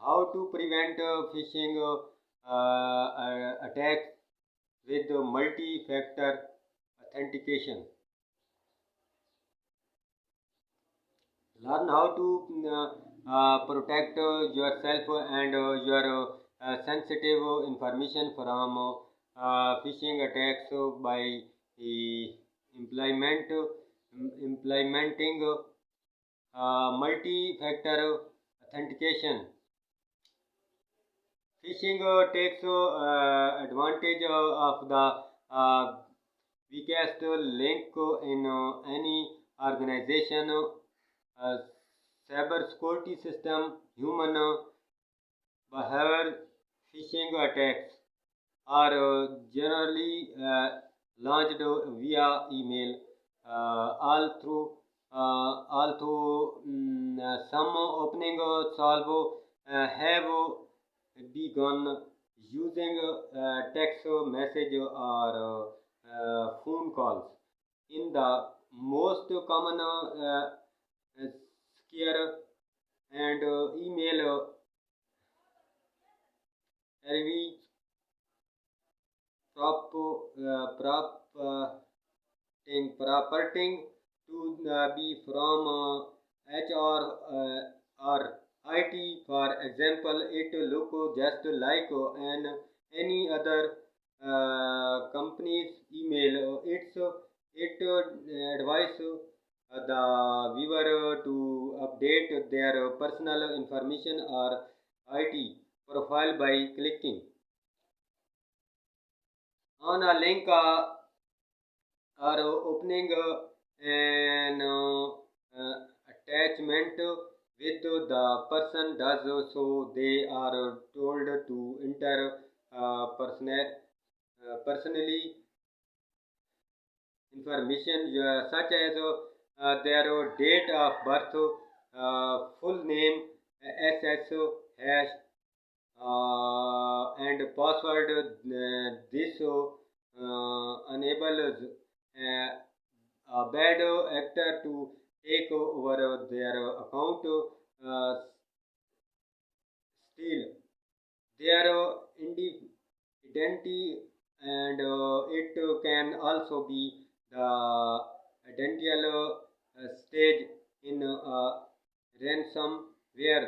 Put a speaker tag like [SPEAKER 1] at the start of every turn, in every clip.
[SPEAKER 1] How to prevent phishing attacks with multi-factor authentication. Learn how to protect yourself and your sensitive information from phishing attacks by implementing multi-factor authentication. Phishing takes advantage of the weakest link in any organization uh, cybersecurity system. Human behavior phishing attacks are generally launched via email, although some opening salvo have begun using text message or phone calls. In the most common scare and email RV properting to be from HR or IT. For example, it look just like any other company's email. It advise the viewer to update their personal information or IT profile by clicking on a link or opening an attachment with the person does so. They are told to enter personally information such as their date of birth, full name, SSO hash, and password. This enables a bad actor to take over their account, steal their identity, and it can also be the identical stage in a ransomware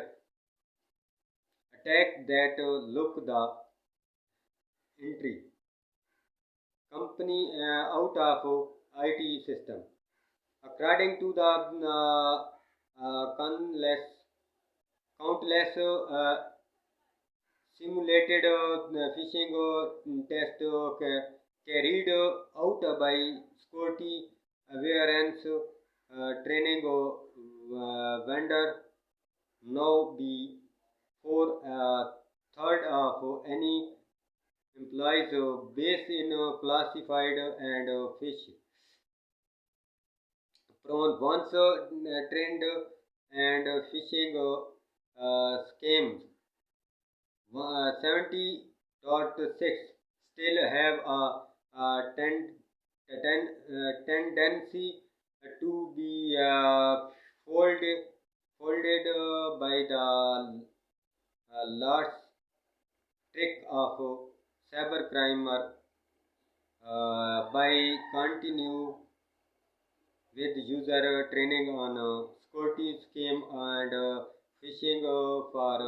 [SPEAKER 1] attack that look the entry company out of IT system. According to the countless simulated phishing test carried out by security awareness training vendor, now be for a third of any employees based in classified and fish prone. Once trained and phishing schemes 70.6 still have tendency to be folded by the last trick of cybercrime by continue with user training on security scheme and phishing for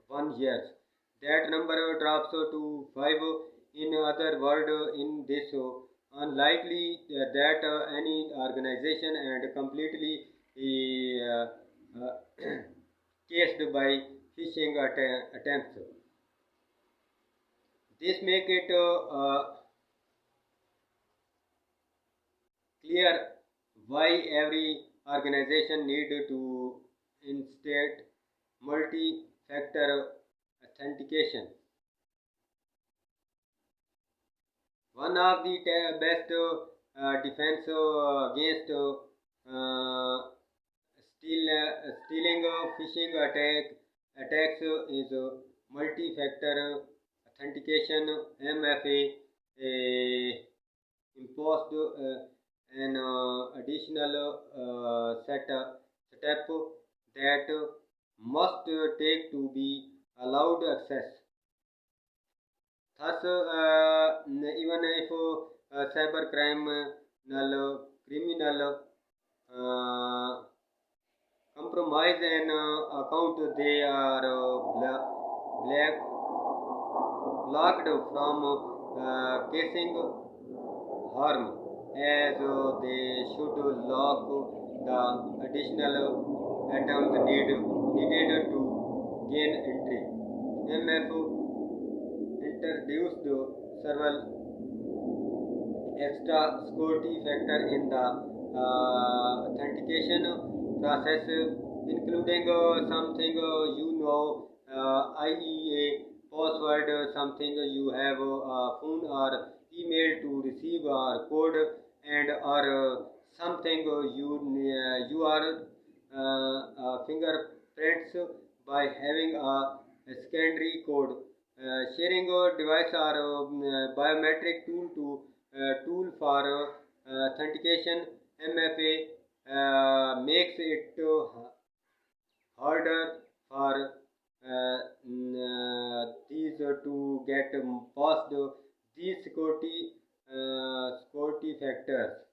[SPEAKER 1] 1 year. That number drops to 5. In other words, in this unlikely that any organization and completely cased by phishing attempts. This make it clear why every organization need to instate multi-factor authentication. One of the best defense against stealing phishing attacks is multi-factor authentication. MFA imposed an additional step that must take to be allowed access. Thus, even if cyber criminal compromise an account, they are blocked from causing harm, as they should lock the additional items needed to gain entry. MF introduced several extra security factor in the authentication process, including something IEA password, something you have phone or email to receive or code, and or something you are fingerprints by having a secondary code. Sharing a device or biometric tool for authentication. MFA makes it harder for these to get past these security factors.